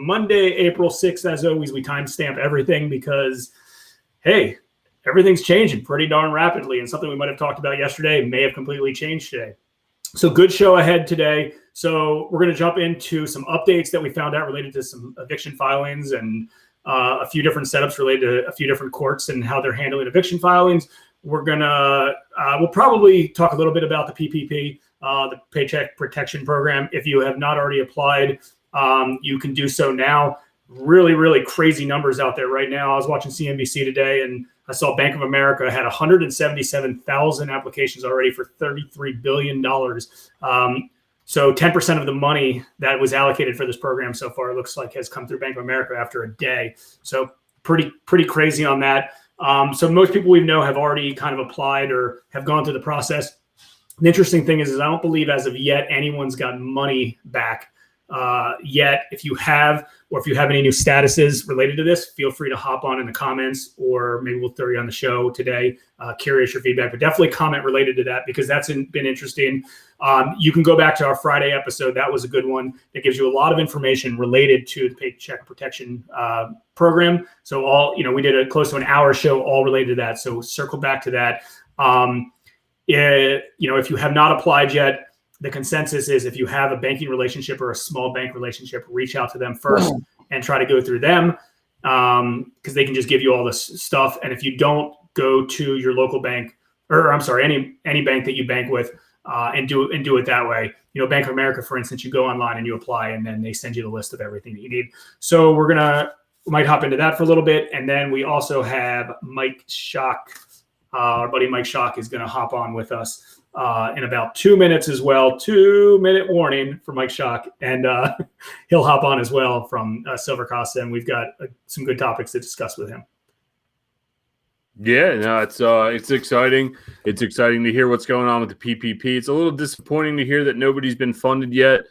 Monday, April 6th. As always, we timestamp everything because, hey, everything's changing pretty darn rapidly, and something we might have talked about yesterday may have completely changed today. So good show ahead today. So we're going to jump into some updates that we found out related to some eviction filings and a few different setups related to a few different courts and how they're handling eviction filings. We'll probably talk a little bit about the PPP, the Paycheck Protection Program. If you have not already applied, you can do so now. Really, really crazy numbers out there right now. I was watching CNBC today, and I saw Bank of America had 177,000 applications already for $33 billion. So 10% of the money that was allocated for this program so far, it looks like, has come through Bank of America after a day. So pretty crazy on that. So most people we know have already kind of applied or have gone through the process. The interesting thing is I don't believe as of yet anyone's got money back yet. If you have, or if you have any new statuses related to this, feel free to hop on in the comments, or maybe we'll throw you on the show today. Curious your feedback, but definitely comment related to that because that's been interesting. You can go back to our Friday episode. That was a good one. It gives you a lot of information related to the Paycheck Protection Program. So we did a close to an hour show all related to that. So circle back to that. If you have not applied yet, the consensus is if you have a banking relationship or a small bank relationship, reach out to them first and try to go through them because they can just give you all this stuff. And if you don't, go to your local bank, or I'm sorry, any bank that you bank with, and do it that way. Bank of America, for instance, you go online and you apply, and then they send you the list of everything that you need. So we might hop into that for a little bit, and then we also have Mike Schock. Our buddy Mike Schock is going to hop on with us in about 2 minutes as well. 2-minute warning for Mike Schock, and he'll hop on as well from Silver Casa, and we've got some good topics to discuss with him. Yeah, no, it's exciting. It's exciting to hear what's going on with the PPP. It's a little disappointing to hear that nobody's been funded yet.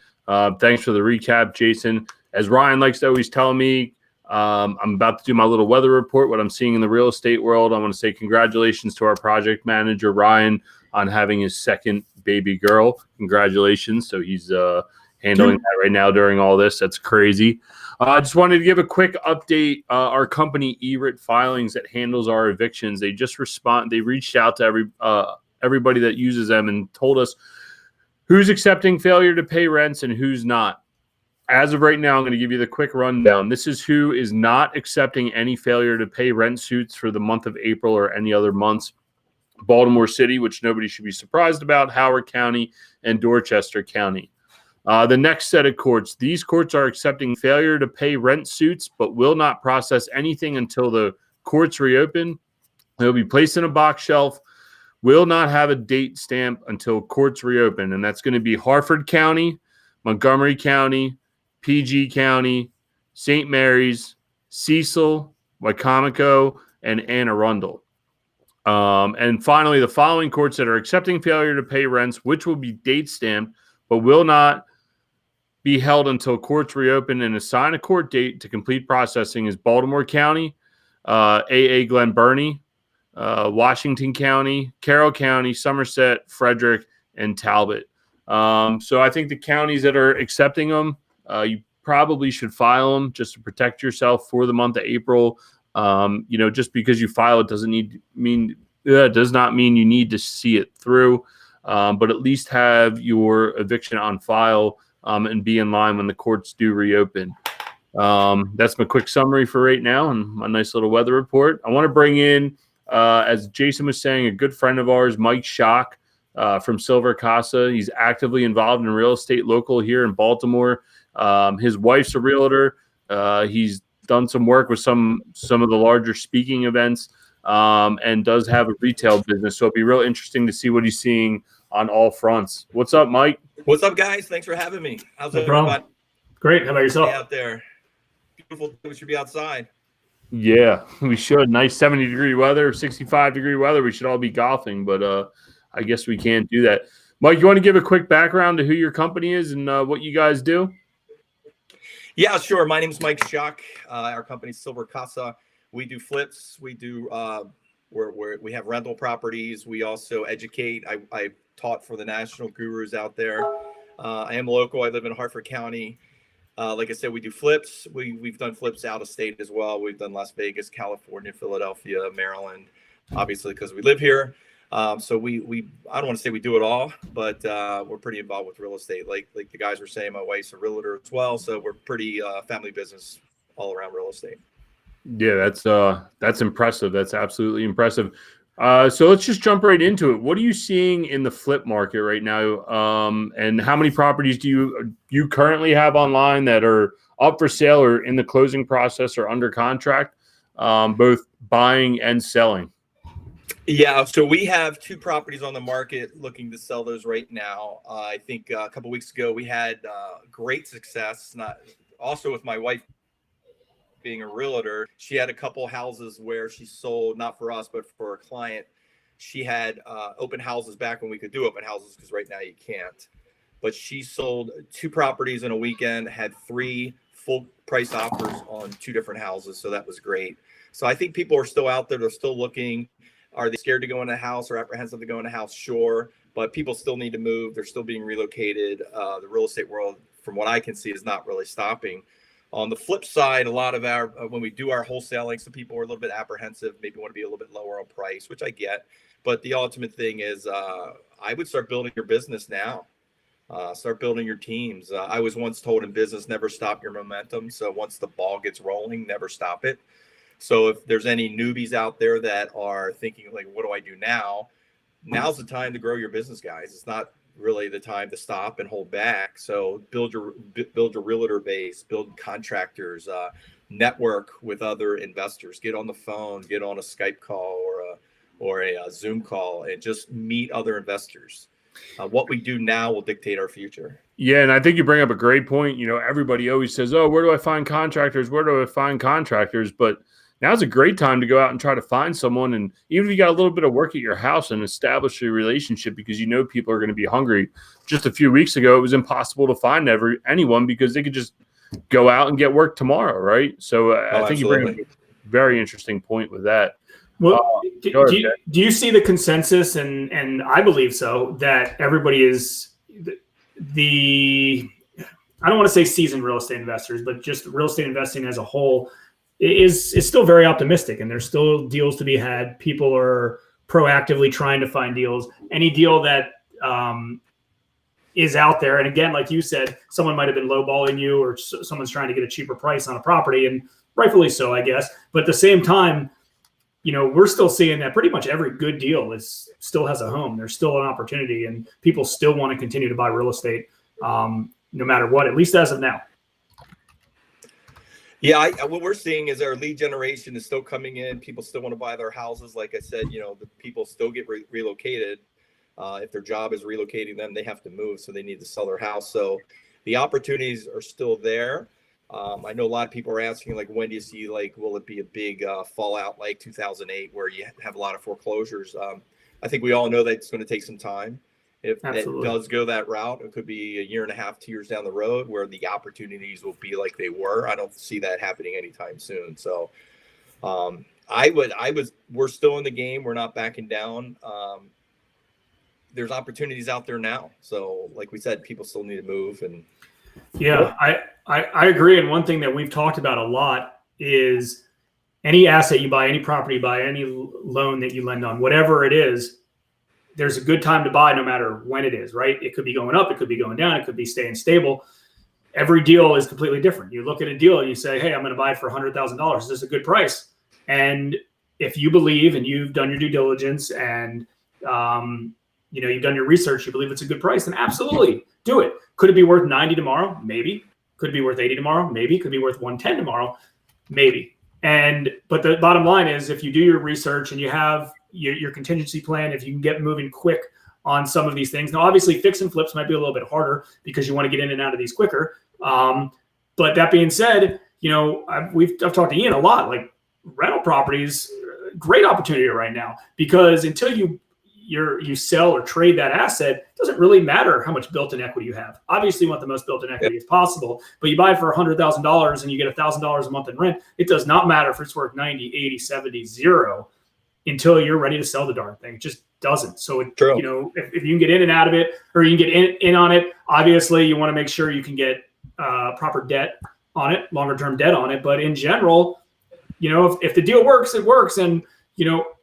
Thanks for the recap, Jason. As Ryan likes to always tell me, I'm about to do my little weather report, what I'm seeing in the real estate world. I want to say congratulations to our project manager, Ryan, on having his second baby girl. Congratulations. So he's handling that right now during all this. That's crazy. I just wanted to give a quick update. Our company, eRit Filings, that handles our evictions, they just they reached out to everybody that uses them and told us who's accepting failure to pay rents and who's not. As of right now, I'm going to give you the quick rundown. This is who is not accepting any failure to pay rent suits for the month of April or any other months. Baltimore City, which nobody should be surprised about, Howard County, and Dorchester County. The next set of courts. These courts are accepting failure to pay rent suits, but will not process anything until the courts reopen. They'll be placed in a box shelf, will not have a date stamp until courts reopen. And that's going to be Harford County, Montgomery County, PG County, St. Mary's, Cecil, Wycomico, and Anne Arundel. And finally, the following courts that are accepting failure to pay rents, which will be date stamped, but will not be held until courts reopen and assign a court date to complete processing, is Baltimore County, AA Glen Burnie, Washington County, Carroll County, Somerset, Frederick, and Talbot. So I think the counties that are accepting them, you probably should file them just to protect yourself for the month of April. Just because you file it does not mean you need to see it through, but at least have your eviction on file and be in line when the courts do reopen. That's my quick summary for right now and my nice little weather report. I want to bring in, as Jason was saying, a good friend of ours, Mike Schock from Silver Casa. He's actively involved in real estate local here in Baltimore. His wife's a realtor. He's done some work with some of the larger speaking events and does have a retail business. So it'll be real interesting to see what he's seeing on all fronts. What's up, Mike? What's up, guys? Thanks for having me. How's No everybody? problem. Great. How about yourself? Out there. Beautiful. We should be outside. Yeah, we should. Nice 70-degree weather, 65-degree weather. We should all be golfing, but I guess we can't do that. Mike, you want to give a quick background to who your company is and what you guys do? Yeah, sure. My name is Mike Schock. Our company's Silver Casa. We do flips. We do we have rental properties. We also educate. I taught for the national gurus out there. I am local. I live in Harford County. Like I said, we do flips. We've done flips out of state as well. We've done Las Vegas, California, Philadelphia, Maryland, obviously because we live here. So we I don't want to say we do it all, but we're pretty involved with real estate. Like the guys were saying, my wife's a realtor as well, so we're pretty family business all around real estate. Yeah, that's impressive. That's absolutely impressive. So let's just jump right into it. What are you seeing in the flip market right now? And how many properties do you currently have online that are up for sale or in the closing process or under contract, both buying and selling? Yeah, so we have 2 properties on the market looking to sell those right now. I think a couple weeks ago we had great success. Not also with my wife being a realtor, she had a couple houses where she sold, not for us, but for a client. She had open houses back when we could do open houses, because right now you can't. But she sold 2 properties in a weekend, had 3 full price offers on 2 different houses. So that was great. So I think people are still out there. They're still looking. Are they scared to go in a house or apprehensive to go in a house? Sure. But people still need to move. They're still being relocated. The real estate world, from what I can see, is not really stopping. On the flip side, a lot of our, when we do our wholesaling, some people are a little bit apprehensive, maybe want to be a little bit lower on price, which I get. But the ultimate thing is I would start building your business now. Start building your teams. I was once told in business, never stop your momentum. So once the ball gets rolling, never stop it. So if there's any newbies out there that are thinking like, what do I do now? Now's the time to grow your business, guys. It's not really the time to stop and hold back. So build your realtor base, build contractors, network with other investors, get on the phone, get on a Skype call or a Zoom call, and just meet other investors. What we do now will dictate our future. Yeah, and I think you bring up a great point. You know, everybody always says, oh, where do I find contractors? Where do I find contractors? But now's a great time to go out and try to find someone. And even if you got a little bit of work at your house, and establish a relationship, because you know people are going to be hungry. Just a few weeks ago, it was impossible to find anyone because they could just go out and get work tomorrow, right? So I think you bring up a very interesting point with that. Well, do you see the consensus, and I believe so, that everybody is I don't want to say seasoned real estate investors, but just real estate investing as a whole is still very optimistic, and there's still deals to be had. People are proactively trying to find deals. Any deal that is out there, and again, like you said, someone might have been lowballing you, or someone's trying to get a cheaper price on a property, and rightfully so, I guess. But at the same time, you know, we're still seeing that pretty much every good deal still has a home. There's still an opportunity, and people still want to continue to buy real estate, no matter what, at least as of now. Yeah, what we're seeing is our lead generation is still coming in. People still want to buy their houses. Like I said, you know, the people still get relocated. If their job is relocating them, they have to move, so they need to sell their house. So the opportunities are still there. I know a lot of people are asking, like, when do you see, like, will it be a big fallout like 2008 where you have a lot of foreclosures? I think we all know that it's going to take some time. If Absolutely. it does go that route, it could be a year and a half, 2 years down the road where the opportunities will be like they were. I don't see that happening anytime soon. So we're still in the game. We're not backing down. There's opportunities out there now. So like we said, people still need to move. And yeah, I agree. And one thing that we've talked about a lot is any asset you buy, any property you buy, any loan that you lend on, whatever it is, there's a good time to buy no matter when it is, right? It could be going up, it could be going down, it could be staying stable. Every deal is completely different. You look at a deal and you say, hey, I'm going to buy it for $100,000. Is this a good price? And if you believe and you've done your due diligence and you know, you've done your research, you believe it's a good price, then absolutely do it. Could it be worth 90 tomorrow? Maybe. Could it be worth 80 tomorrow? Maybe. Could it be worth 110 tomorrow? Maybe. But the bottom line is, if you do your research and you have your contingency plan, if you can get moving quick on some of these things. Now, obviously, fix and flips might be a little bit harder because you want to get in and out of these quicker. But that being said, you know, I've talked to Ian a lot. Like, rental properties, great opportunity right now, because until you sell or trade that asset, it doesn't really matter how much built-in equity you have. Obviously, you want the most built-in equity as possible, but you buy it for $100,000 and you get $1,000 a month in rent. It does not matter if it's worth 90, 80, 70, 0 until you're ready to sell the darn thing. It just doesn't. So, True. You know, if you can get in and out of it, or you can get in on it, obviously you want to make sure you can get proper debt on it, longer term debt on it. But in general, if the deal works, it works. And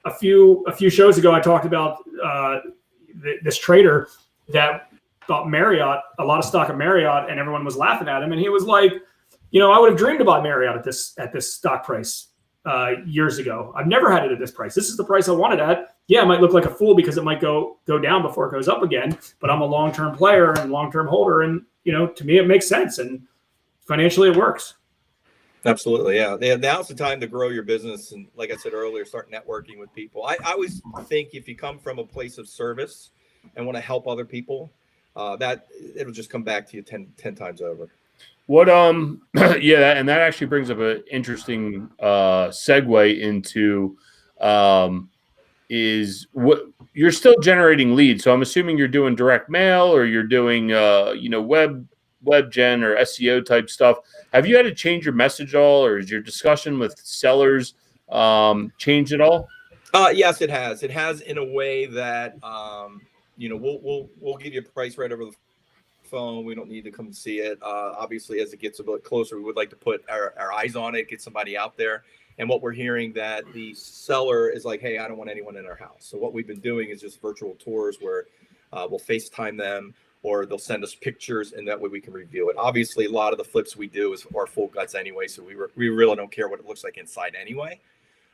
a few shows ago, I talked about this trader that bought Marriott, a lot of stock of Marriott, and everyone was laughing at him. And he was like, I would have dreamed about Marriott at this stock price years ago. I've never had it at this price. This is the price I wanted at. Yeah, it might look like a fool because it might go down before it goes up again, but I'm a long-term player and long-term holder. And, to me, it makes sense. And financially, it works. Absolutely. Yeah. Now's the time to grow your business. And like I said earlier, start networking with people. I always think if you come from a place of service and want to help other people, that it'll just come back to you 10 times over. What yeah, and that actually brings up an interesting segue into is what you're still generating leads. So I'm assuming you're doing direct mail or you're doing web gen or SEO type stuff. Have you had to change your message at all, or is your discussion with sellers changed at all? Yes, it has. It has in a way that we'll give you a price right over the phone. We don't need to come see it. Obviously, as it gets a bit closer, we would like to put our eyes on it, get somebody out there. And what we're hearing that the seller is like, hey, I don't want anyone in our house. So what we've been doing is just virtual tours where we'll FaceTime them, or they'll send us pictures, and that way we can review it. Obviously, a lot of the flips we do are full guts anyway, so we really don't care what it looks like inside anyway.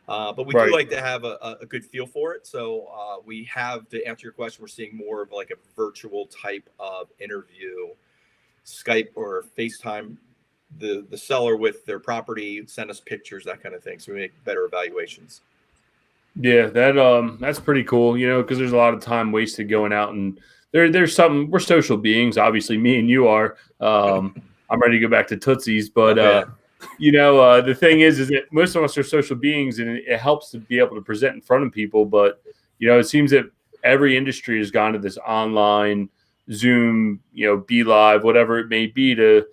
But we do like to have a good feel for it. So we have, to answer your question, we're seeing more of like a virtual type of interview, Skype or FaceTime the seller with their property, send us pictures, that kind of thing. So we make better evaluations. Yeah, that's pretty cool, because there's a lot of time wasted going out, and there's something. We're social beings, obviously. Me and you are. I'm ready to go back to Tootsie's, but the thing is that most of us are social beings, and it helps to be able to present in front of people. But it seems that every industry has gone to this online Zoom, Be Live, whatever it may be, to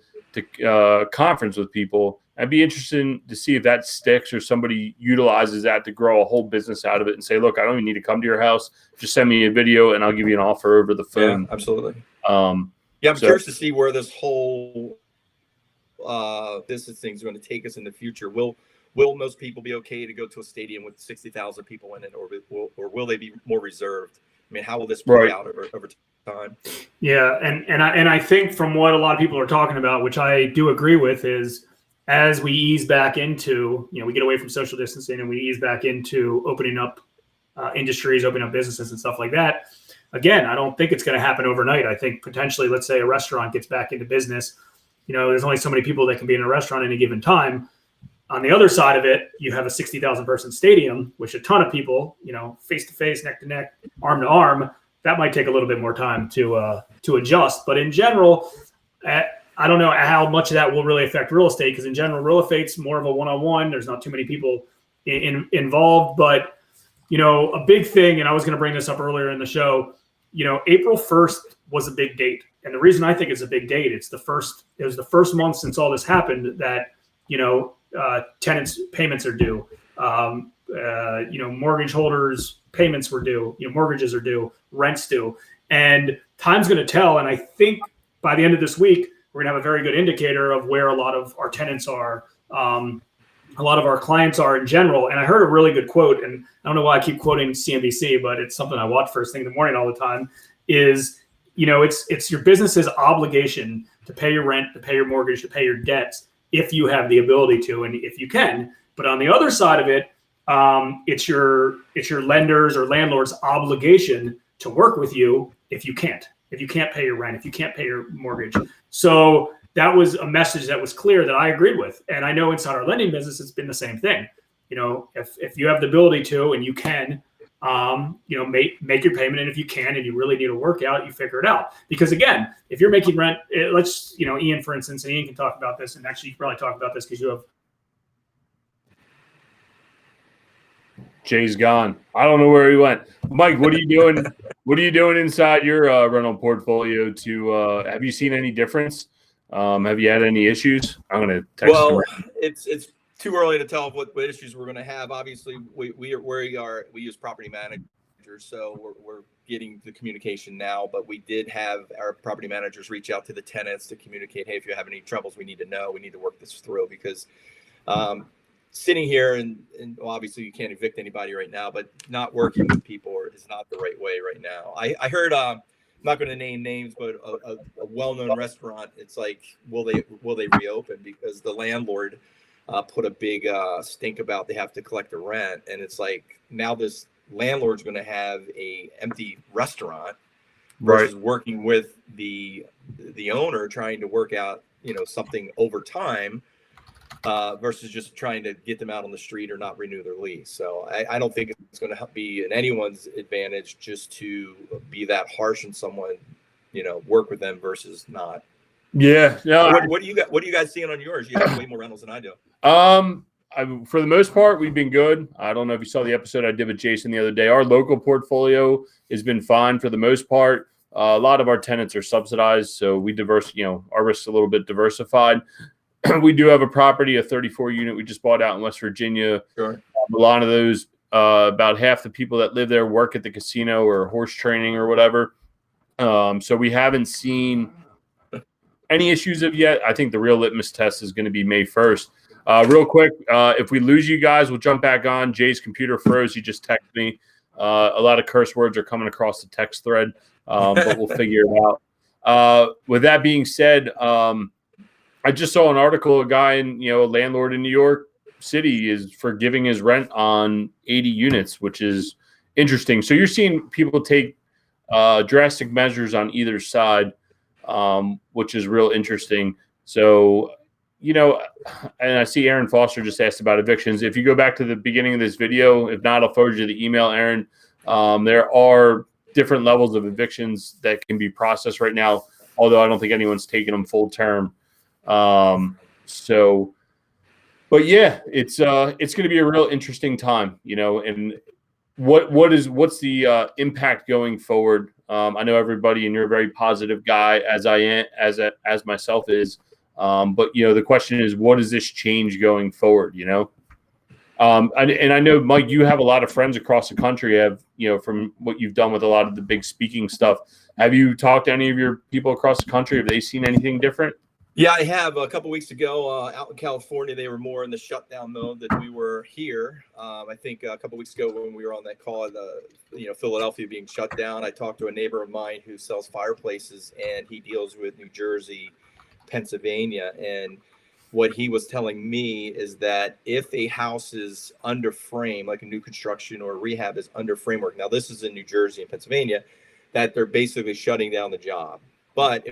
conference with people. I'd be interested to see if that sticks, or somebody utilizes that to grow a whole business out of it and say, look, I don't even need to come to your house. Just send me a video and I'll give you an offer over the phone. Yeah, absolutely. I'm curious to see where this whole business thing is going to take us in the future. Will most people be okay to go to a stadium with 60,000 people in it, or will they be more reserved? I mean, how will this play out over time? Yeah, and I think from what a lot of people are talking about, which I do agree with, is as we ease back into, we get away from social distancing and we ease back into opening up industries, opening up businesses and stuff like that. Again, I don't think it's going to happen overnight. I think potentially, let's say a restaurant gets back into business. There's only so many people that can be in a restaurant at any given time. On the other side of it, you have a 60,000 person stadium, which a ton of people, face to face, neck to neck, arm to arm. That might take a little bit more time to adjust. But in general, I don't know how much of that will really affect real estate, because in general, real estate's more of a one-on-one. There's not too many people involved. But, a big thing, and I was going to bring this up earlier in the show, April 1st was a big date. And the reason I think it's a big date, it was the first month since all this happened that, tenants' payments are due. Mortgage holders' payments were due. Mortgages are due, rent's due. And time's going to tell. And I think by the end of this week, we're going to have a very good indicator of where a lot of our tenants are, a lot of our clients are in general. And I heard a really good quote, and I don't know why I keep quoting CNBC, but it's something I watch first thing in the morning all the time, is, it's your business's obligation to pay your rent, to pay your mortgage, to pay your debts, if you have the ability to, and if you can. But on the other side of it, it's your lenders or landlord's obligation to work with you if you can't pay your rent, if you can't pay your mortgage. So that was a message that was clear that I agreed with. And I know inside our lending business, it's been the same thing. If you have the ability to, and you can, make your payment. And if you can, and you really need a workout, you figure it out. Because again, if you're making rent, Ian, for instance, and Ian can talk about this, and actually you can probably talk about this because you have. Jay's gone. I don't know where he went. Mike, what are you doing? What are you doing inside your rental portfolio have you seen any difference? Have you had any issues? I'm going to text him. It's too early to tell what issues we're going to have. Obviously, we use property managers managers, so we're getting the communication now. But we did have our property managers reach out to the tenants to communicate, hey, if you have any troubles, we need to know. We need to work this through, because sitting here and well, obviously you can't evict anybody right now, but not working with people is not the right way right now. I heard I'm not going to name names, but a well-known restaurant, it's like, will they reopen, because the landlord put a big stink about they have to collect the rent, and it's like, now this landlord's going to have a empty restaurant versus working with the owner trying to work out something over time, versus just trying to get them out on the street or not renew their lease. So I don't think it's going to be in anyone's advantage just to be that harsh on someone, work with them versus not. Yeah. No. What do you got? What are you guys seeing on yours? You have way more rentals than I do. For the most part, we've been good. I don't know if you saw the episode I did with Jason the other day. Our local portfolio has been fine for the most part. A lot of our tenants are subsidized, so we our risk's a little bit diversified. We do have a property, a 34 unit we just bought out in West Virginia. Sure. A lot of those, about half the people that live there work at the casino or horse training or whatever. So we haven't seen any issues of yet. I think the real litmus test is going to be May 1st. Real quick, if we lose you guys, we'll jump back on. Jay's computer froze. He just texted me. A lot of curse words are coming across the text thread, but we'll figure it out. With that being said, I just saw an article, a guy a landlord in New York City is forgiving his rent on 80 units, which is interesting. So you're seeing people take drastic measures on either side, which is real interesting. So, and I see Aaron Foster just asked about evictions. If you go back to the beginning of this video, if not, I'll forward you the email, Aaron. There are different levels of evictions that can be processed right now, although I don't think anyone's taking them full term. But yeah, it's going to be a real interesting time, and what's the impact going forward? I know everybody, and you're a very positive guy, as I am, as myself is. But the question is, what does this change going forward? And I know, Mike, you have a lot of friends across the country. From what you've done with a lot of the big speaking stuff, have you talked to any of your people across the country? Have they seen anything different? Yeah, I have. A couple weeks ago, out in California, they were more in the shutdown mode than we were here. I think a couple weeks ago when we were on that call, Philadelphia being shut down, I talked to a neighbor of mine who sells fireplaces, and he deals with New Jersey, Pennsylvania. And what he was telling me is that if a house is under frame, like a new construction or rehab is under framework, now this is in New Jersey and Pennsylvania, that they're basically shutting down the job. But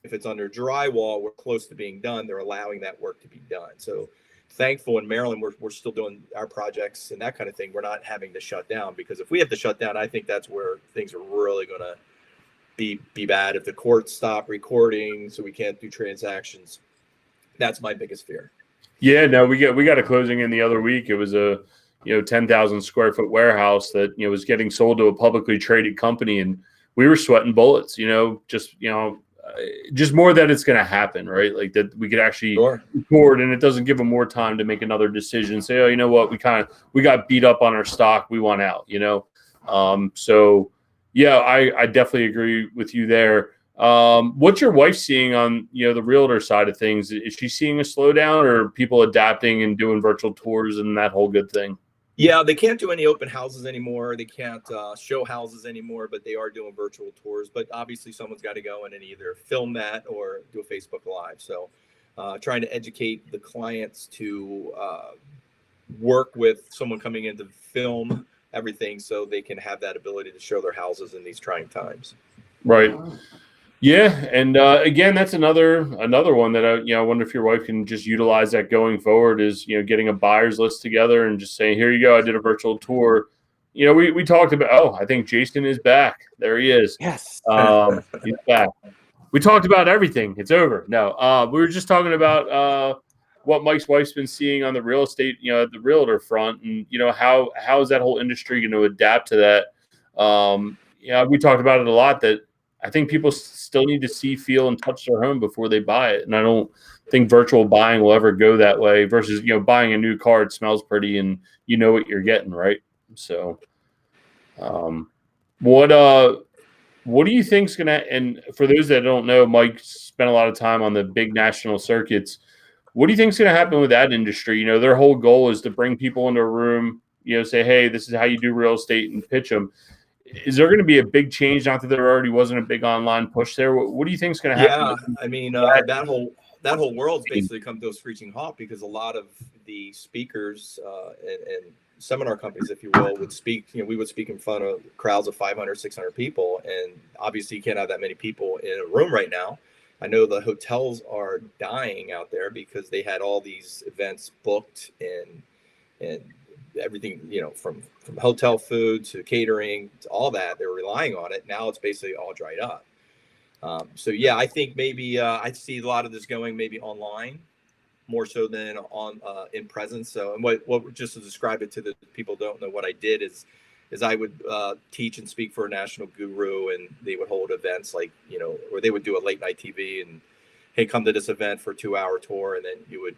if it's under drywall, we're close to being done, they're allowing that work to be done. So thankful in Maryland, we're still doing our projects and that kind of thing. We're not having to shut down, because if we have to shut down, I think that's where things are really going to be bad. If the courts stop recording, so we can't do transactions, that's my biggest fear. Yeah, no, we got a closing in the other week. It was a 10,000 square foot warehouse that was getting sold to a publicly traded company, and we were sweating bullets. Just more that it's going to happen, right? Like that we could actually record, and it doesn't give them more time to make another decision. Say, oh, you know what, we got beat up on our stock, we want out. So yeah, I definitely agree with you there. What's your wife seeing on the realtor side of things? Is she seeing a slowdown, or are people adapting and doing virtual tours and that whole good thing? Yeah, they can't do any open houses anymore. They can't show houses anymore, but they are doing virtual tours. But obviously someone's got to go in and either film that or do a Facebook Live. So trying to educate the clients to work with someone coming in to film everything so they can have that ability to show their houses in these trying times. Right. Yeah, and again, that's another one that I wonder if your wife can just utilize that going forward, is getting a buyer's list together and just saying, here you go, I did a virtual tour. We talked about, I think Jason is back. There he is. Yes, he's back. We talked about everything. It's over. No, we were just talking about what Mike's wife's been seeing on the real estate, the realtor front, and how is that whole industry going to adapt to that? We talked about it a lot, that I think people still need to see, feel, and touch their home before they buy it. And I don't think virtual buying will ever go that way versus, buying a new car. It smells pretty and you know what you're getting, right? So, What do you think's gonna? And for those that don't know, Mike spent a lot of time on the big national circuits. What do you think's gonna happen with that industry? Their whole goal is to bring people into a room, say, hey, this is how you do real estate, and pitch them. Is there going to be a big change? Not that there already wasn't a big online push there. What do you think is going to happen? Yeah, I mean, that whole world's basically come to a screeching halt because a lot of the speakers and seminar companies, if you will, would speak. We would speak in front of crowds of 500, 600 people, and obviously you can't have that many people in a room right now. I know the hotels are dying out there because they had all these events booked and everything, from hotel food to catering to all that, they're relying on it. Now it's basically all dried up. So yeah, I think maybe I see a lot of this going maybe online more so than on in presence. So, and what just to describe it to the people who don't know, what I did is I would teach and speak for a national guru, and they would hold events like, or they would do a late night TV and, hey, come to this event for a 2-hour tour, and then you would,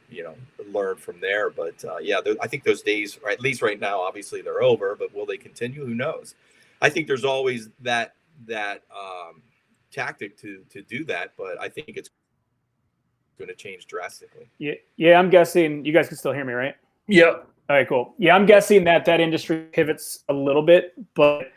learn from there. But yeah, I think those days, or at least right now, obviously they're over, but will they continue? Who knows? I think there's always that tactic to do that, but I think it's going to change drastically. Yeah. I'm guessing you guys can still hear me, right? Yep. All right, cool. Yeah, I'm guessing that industry pivots a little bit, but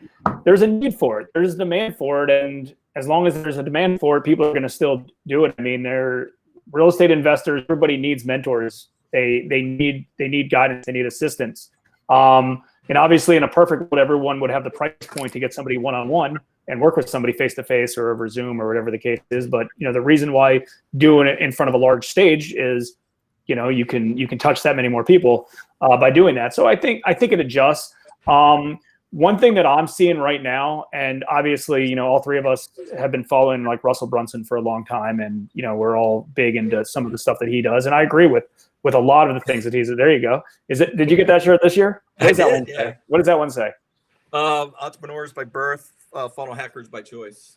there's a need for it. There's a demand for it, and as long as there's a demand for it, people are going to still do it. I mean, they're real estate investors. Everybody needs mentors. They need guidance. They need assistance. And obviously, in a perfect world, everyone would have the price point to get somebody one-on-one and work with somebody face-to-face or over Zoom or whatever the case is. But the reason why doing it in front of a large stage is, you can touch that many more people by doing that. So I think it adjusts. One thing that I'm seeing right now, and obviously, all three of us have been following like Russell Brunson for a long time, and we're all big into some of the stuff that he does, and I agree with a lot of the things that he's. There you go. Did you get that shirt this year? What does that one say? What does that one say? Entrepreneurs by birth, funnel hackers by choice.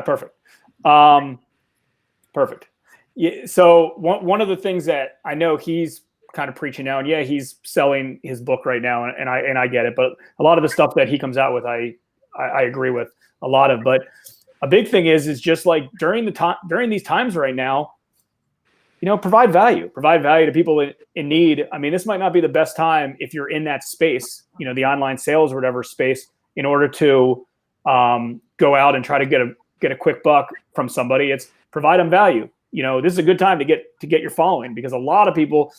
Perfect. Perfect. Yeah. So one of the things that I know he's kind of preaching now, and yeah, he's selling his book right now, and I get it, but a lot of the stuff that he comes out with, I agree with a lot of. But a big thing is just like during these times right now, provide value to people in need. I mean, this might not be the best time if you're in that space, the online sales or whatever space, in order to go out and try to get a quick buck from somebody. It's provide them value. This is a good time to get your following, because a lot of people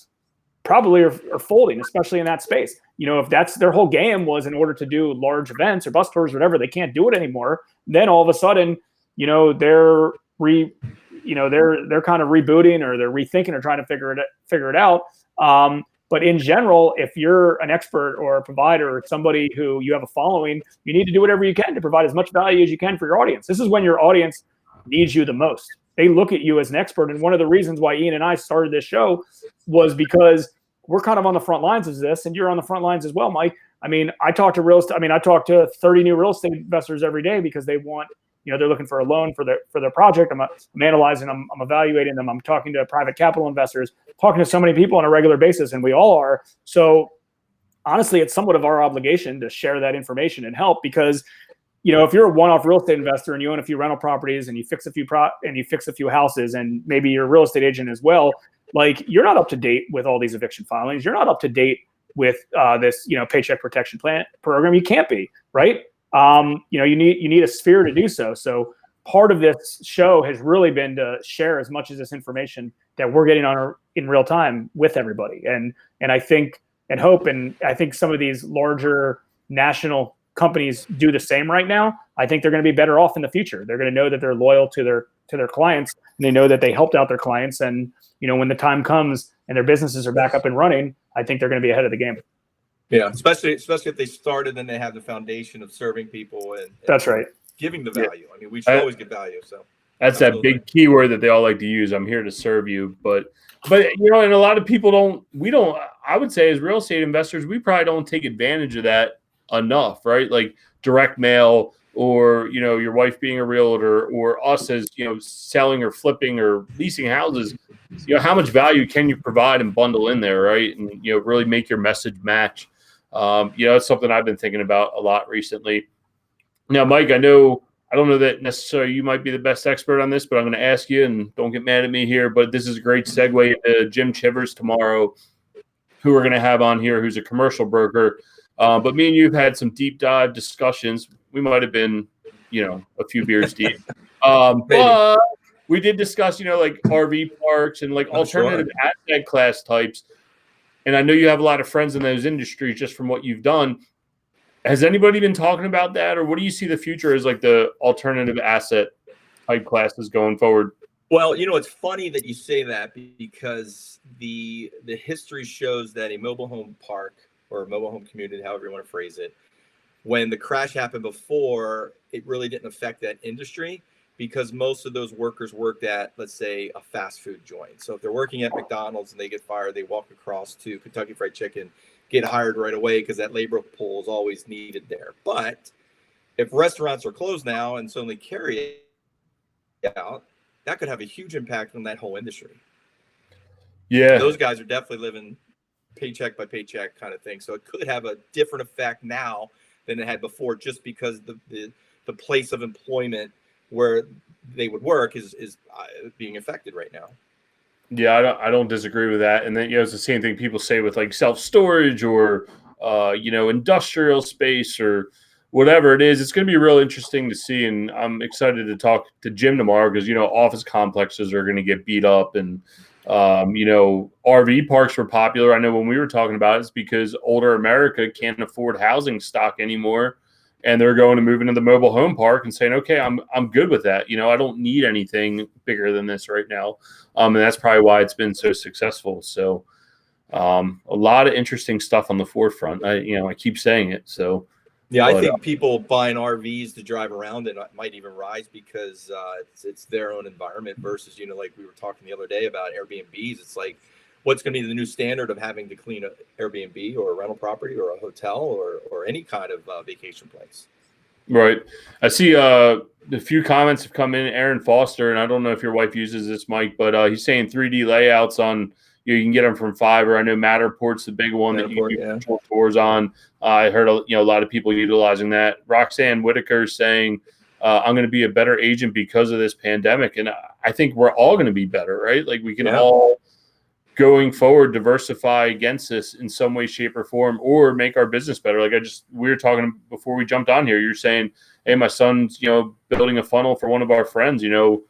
probably are folding, especially in that space. If that's their whole game was in order to do large events or bus tours or whatever, they can't do it anymore. Then all of a sudden, they're kind of rebooting, or they're rethinking, or trying to figure it out. But in general, if you're an expert or a provider or somebody who you have a following, you need to do whatever you can to provide as much value as you can for your audience. This is when your audience needs you the most. They look at you as an expert. And one of the reasons why Ian and I started this show was because we're kind of on the front lines of this, and you're on the front lines as well, Mike. I mean, I talk to 30 new real estate investors every day because they want, they're looking for a loan for their project. I'm analyzing them, I'm evaluating them. I'm talking to private capital investors, talking to so many people on a regular basis, and we all are. So honestly, it's somewhat of our obligation to share that information and help, because if you're a one-off real estate investor and you own a few rental properties and you fix a few houses, and maybe you're a real estate agent as well, like, you're not up to date with all these eviction filings. You're not up to date with this, paycheck protection plan program. You can't be, right? You need a sphere to do so. So part of this show has really been to share as much of this information that we're getting in real time with everybody. And I think and hope, and I think some of these larger national companies do the same right now. I think they're going to be better off in the future. They're going to know that they're loyal to their clients, and they know that they helped out their clients. And when the time comes and their businesses are back up and running, I think they're going to be ahead of the game. Yeah, especially if they started and they have the foundation of serving people and that's right, giving the value. I mean, we should always give value. So that's absolutely that big keyword that they all like to use. I'm here to serve you, but and a lot of people don't. I would say, as real estate investors, we probably don't take advantage of that enough, right? Like direct mail, or your wife being a realtor, or us as selling or flipping or leasing houses. How much value can you provide and bundle in there, right? And really make your message match. It's something I've been thinking about a lot recently. Now, Mike, I don't know that necessarily you might be the best expert on this, but I'm going to ask you, and don't get mad at me here, but this is a great segue into Jim Chivers tomorrow, who we're going to have on here, who's a commercial broker. But me and you have had some deep dive discussions. We might have been, a few beers deep. But we did discuss, like RV parks and like alternative asset class types. And I know you have a lot of friends in those industries just from what you've done. Has anybody been talking about that, or what do you see the future as like the alternative asset type classes going forward? Well, it's funny that you say that, because the history shows that a mobile home park or a mobile home community, however you want to phrase it, when the crash happened before, it really didn't affect that industry, because most of those workers worked at, let's say, a fast food joint. So if they're working at McDonald's and they get fired, they walk across to Kentucky Fried Chicken, get hired right away, because that labor pool is always needed there. But if restaurants are closed now and suddenly carry out, that could have a huge impact on that whole industry. Yeah. Those guys are definitely living paycheck by paycheck kind of thing. So it could have a different effect now than it had before, just because the place of employment where they would work is being affected right now. Yeah, I don't disagree with that. And then, it's the same thing people say with like self-storage or, industrial space or whatever it is. It's going to be real interesting to see. And I'm excited to talk to Jim tomorrow because, office complexes are going to get beat up, and, RV parks were popular. I know when we were talking about it, it's because older America can't afford housing stock anymore. And they're going to move into the mobile home park and saying, okay, I'm good with that. I don't need anything bigger than this right now. And that's probably why it's been so successful. So a lot of interesting stuff on the forefront. I keep saying it. So yeah, I think people buying RVs to drive around in might even rise, because it's their own environment versus, like we were talking the other day about Airbnbs. It's like, what's going to be the new standard of having to clean an Airbnb or a rental property or a hotel or any kind of vacation place? Right. I see a few comments have come in. Aaron Foster, and I don't know if your wife uses this, Mike, but he's saying 3D layouts on, you can get them from Fiverr. I know Matterport's the big one that you can do tours on. I heard a lot of people utilizing that. Roxanne Whitaker saying, I'm going to be a better agent because of this pandemic. And I think we're all going to be better, right? Like we can all, going forward, diversify against this in some way, shape, or form, or make our business better. Like we were talking before we jumped on here. You're saying, hey, my son's, building a funnel for one of our friends, are you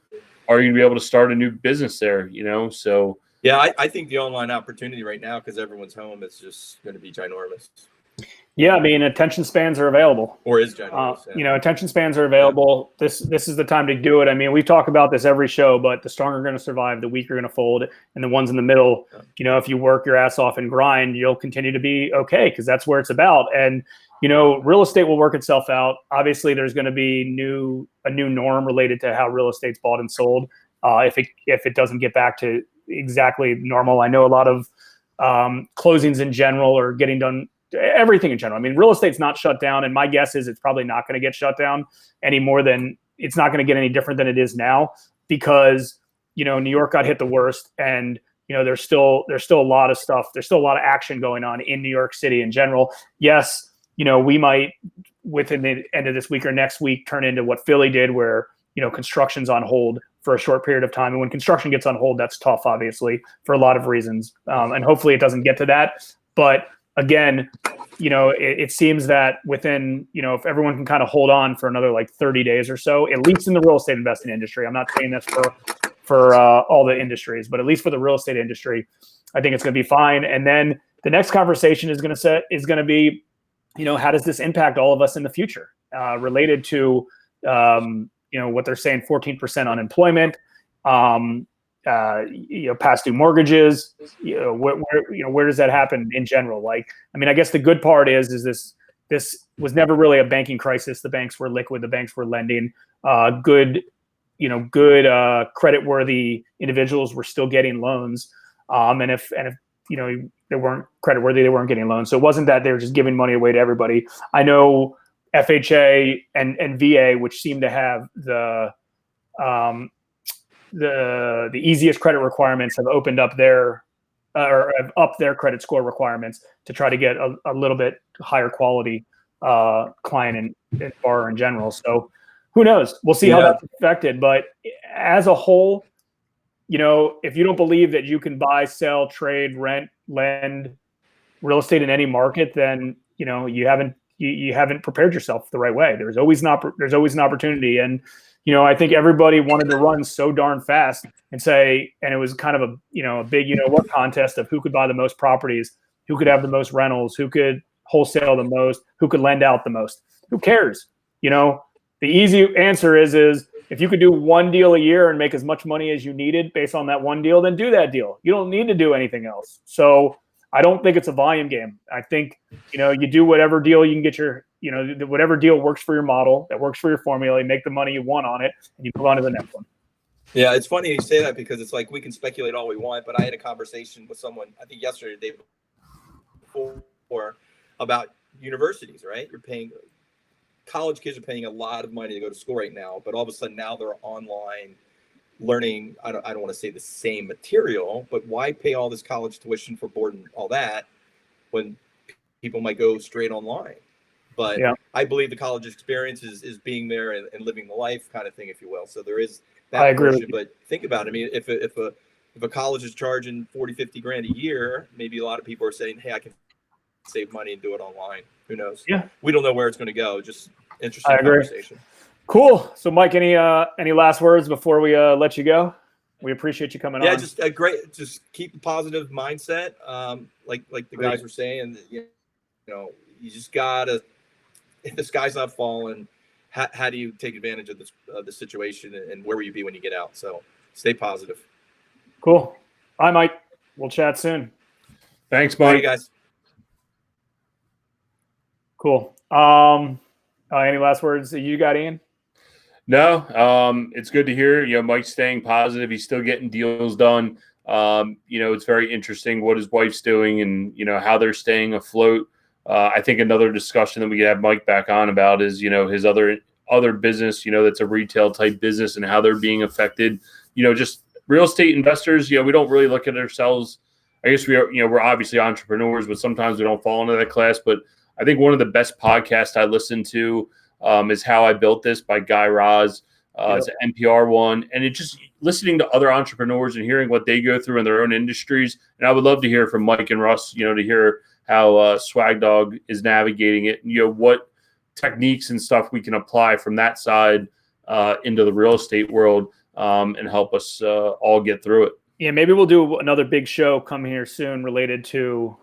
going to be able to start a new business there? So. Yeah, I think the online opportunity right now, because everyone's home, is just going to be ginormous. Yeah, I mean, attention spans are available. Or is ginormous. Attention spans are available. Yeah. This is the time to do it. I mean, we talk about this every show, but the strong are going to survive, the weak are going to fold, and the ones in the middle, if you work your ass off and grind, you'll continue to be okay, because that's where it's about. And, real estate will work itself out. Obviously, there's going to be a new norm related to how real estate's bought and sold. If it doesn't get back to exactly normal. I know a lot of closings in general are getting done, everything in general. I mean, real estate's not shut down, and my guess is it's probably not going to get shut down any more than, it's not going to get any different than it is now, because, New York got hit the worst, and, there's still a lot of stuff. There's still a lot of action going on in New York City in general. Yes, we might, within the end of this week or next week, turn into what Philly did, where, construction's on hold for a short period of time. And when construction gets on hold, that's tough, obviously, for a lot of reasons. And hopefully it doesn't get to that. But again, it seems that within, if everyone can kind of hold on for another like 30 days or so, at least in the real estate investing industry, I'm not saying this for all the industries, but at least for the real estate industry, I think it's going to be fine. And then the next conversation is going to be, how does this impact all of us in the future, related to, what they're saying, 14% unemployment, past due mortgages, where does that happen in general? Like, I mean, I guess the good part is this was never really a banking crisis. The banks were liquid. The banks were lending. Good credit-worthy individuals were still getting loans. And if they weren't credit-worthy, they weren't getting loans. So it wasn't that they were just giving money away to everybody. I know FHA and VA, which seem to have the easiest credit requirements, have opened up their or have upped their credit score requirements to try to get a little bit higher quality client and borrower in general. So who knows? We'll see how that's affected. But as a whole, if you don't believe that you can buy, sell, trade, rent, lend real estate in any market, then you haven't prepared yourself the right way. There's always an opportunity, and I think everybody wanted to run so darn fast and it was kind of a big what contest of who could buy the most properties, who could have the most rentals, who could wholesale the most, who could lend out the most. Who cares? The easy answer is if you could do one deal a year and make as much money as you needed based on that one deal, then do that deal. You don't need to do anything else. So I don't think it's a volume game. I think, you do whatever deal you can get whatever deal works for your model, that works for your formula, you make the money you want on it, and you move on to the next one. Yeah, it's funny you say that because it's like we can speculate all we want, but I had a conversation with someone, I think yesterday, the day before, about universities, right? College kids are paying a lot of money to go to school right now, but all of a sudden now they're online learning. I don't want to say the same material, but why pay all this college tuition for board and all that when people might go straight online? But yeah. I believe the college experience is being there and living the life kind of thing, if you will. So there is that I agree portion, but think about it. I mean, if a college is charging 40, 50 grand a year, maybe a lot of people are saying, hey, I can save money and do it online. Who knows? Yeah. We don't know where it's going to go. Just interesting conversation. Cool. So Mike, any last words before we let you go? We appreciate you coming on. Yeah, just just keep a positive mindset. Like the guys were saying, you you just gotta, if the sky's not falling, how do you take advantage of the situation, and where will you be when you get out? So stay positive. Cool. Bye, Mike. We'll chat soon. Thanks, Mike. Bye, guys. Cool. Any last words that you got, Ian? No, it's good to hear. Mike's staying positive. He's still getting deals done. It's very interesting what his wife's doing and how they're staying afloat. I think another discussion that we could have Mike back on about is his other business. That's a retail type business and how they're being affected. Just real estate investors. We don't really look at ourselves. I guess we are. We're obviously entrepreneurs, but sometimes we don't fall into that class. But I think one of the best podcasts I listen to is How I Built This by Guy Raz. It's an NPR one. And it's just listening to other entrepreneurs and hearing what they go through in their own industries. And I would love to hear from Mike and Russ, to hear how Swag Dog is navigating it. And, what techniques and stuff we can apply from that side into the real estate world and help us all get through it. Yeah, maybe we'll do another big show coming here soon related to,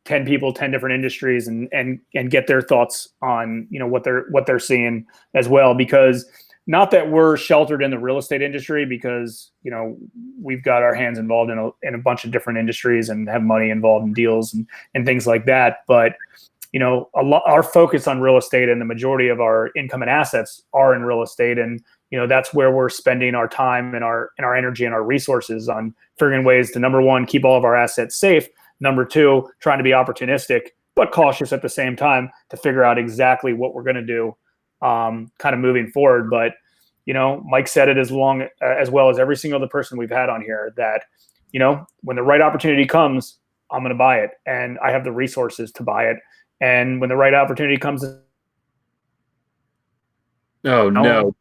10 people, 10 different industries and get their thoughts on, what they're seeing as well. Because not that we're sheltered in the real estate industry, because, we've got our hands involved in a bunch of different industries and have money involved in deals and things like that. But, our focus on real estate and the majority of our income and assets are in real estate. And, that's where we're spending our time and our energy and our resources on figuring ways to, number one, keep all of our assets safe. Number two, trying to be opportunistic, but cautious at the same time to figure out exactly what we're going to do kind of moving forward. But, Mike said it as well as every single other person we've had on here that, when the right opportunity comes, I'm going to buy it and I have the resources to buy it. And when the right opportunity comes. Oh, no.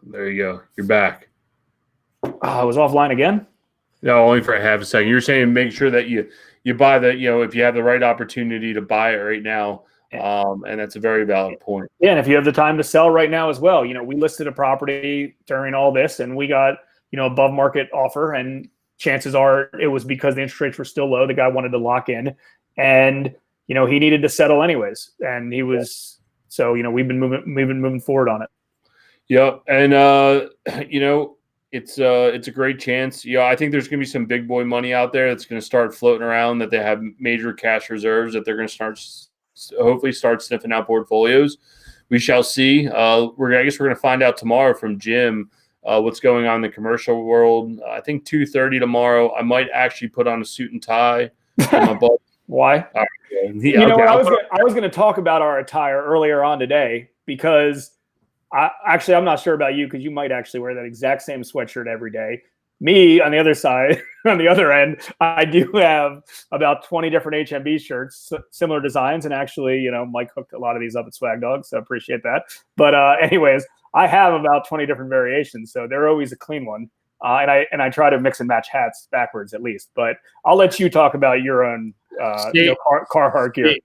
There you go. You're back. I was offline again. No, only for a half a second. You're saying make sure that you buy the, if you have the right opportunity to buy it right now. And that's a very valid point. Yeah. And if you have the time to sell right now as well, we listed a property during all this and we got, above market offer, and chances are it was because the interest rates were still low. The guy wanted to lock in and, he needed to settle anyways. And he was, so, we've been moving forward on it. Yep. And, it's a great chance. I think there's going to be some big boy money out there that's going to start floating around, that they have major cash reserves that they're going to hopefully start sniffing out portfolios. We shall see. I guess we're going to find out tomorrow from Jim what's going on in the commercial world. I think 2:30 tomorrow. I might actually put on a suit and tie. Why? I was going to talk about our attire earlier on today because I'm not sure about you, because you might actually wear that exact same sweatshirt every day. Me on the other side, on the other end, I do have about 20 different HMB shirts, similar designs, and actually, Mike hooked a lot of these up at Swag Dog, so appreciate that. But anyways, I have about 20 different variations, so they're always a clean one. And I try to mix and match hats backwards at least. But I'll let you talk about your own Carhartt gear.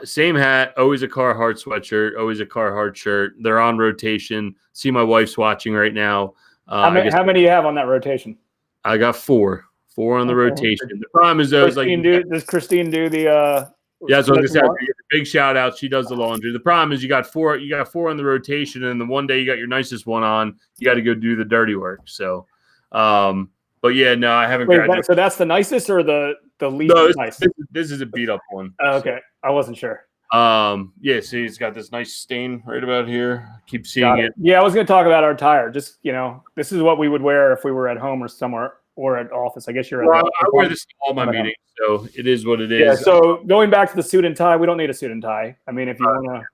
Same hat, always a Carhartt sweatshirt, always a Carhartt shirt. They're on rotation. See, my wife's watching right now. How many do you have on that rotation? I got four on the rotation. The problem is those does Christine do the yeah, so I was gonna say, big shout out. She does the laundry. The problem is you got four on the rotation, and the one day you got your nicest one on, you got to go do the dirty work. So but yeah, no, I haven't graduated. So that's the nicest or the least nice? This is a beat up one. Oh, okay. I wasn't sure. Yeah, see, it's got this nice stain right about here. Keep seeing it. Yeah, I was going to talk about our attire. Just, this is what we would wear if we were at home or somewhere or at office. I guess you're at I wear this to all my meetings, so it is what it is. Yeah, so going back to the suit and tie, we don't need a suit and tie. I mean, if you want to.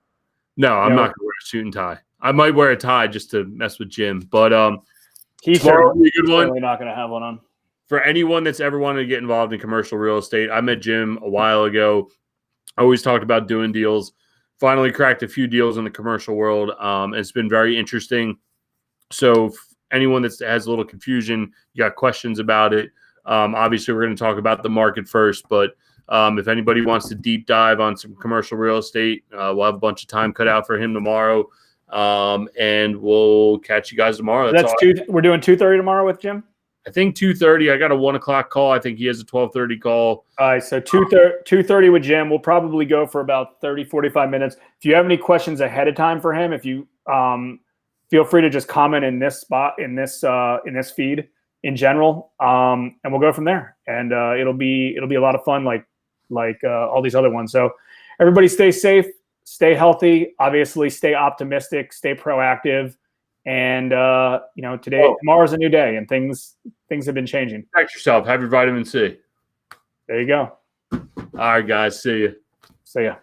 No, I'm not going to wear a suit and tie. I might wear a tie just to mess with Jim, but he's certainly not going to have one on. For anyone that's ever wanted to get involved in commercial real estate, I met Jim a while ago. I always talked about doing deals. Finally cracked a few deals in the commercial world. It's been very interesting. So anyone that has a little confusion, you got questions about it, obviously we're going to talk about the market first. But if anybody wants to deep dive on some commercial real estate, we'll have a bunch of time cut out for him tomorrow. And we'll catch you guys tomorrow. We're doing 2:30 tomorrow with Jim? I think 2:30. I got a 1 o'clock call. I think he has a 12:30 call. All right, so 2:30 with Jim. We'll probably go for about 30, 45 minutes. If you have any questions ahead of time for him, if you feel free to just comment in this spot, in this feed in general, and we'll go from there. And it'll be a lot of fun, like all these other ones. So everybody stay safe, stay healthy, obviously stay optimistic, stay proactive. And tomorrow's a new day, and things have been changing. Protect yourself. Have your vitamin C. There you go. All right, guys. See you. See ya.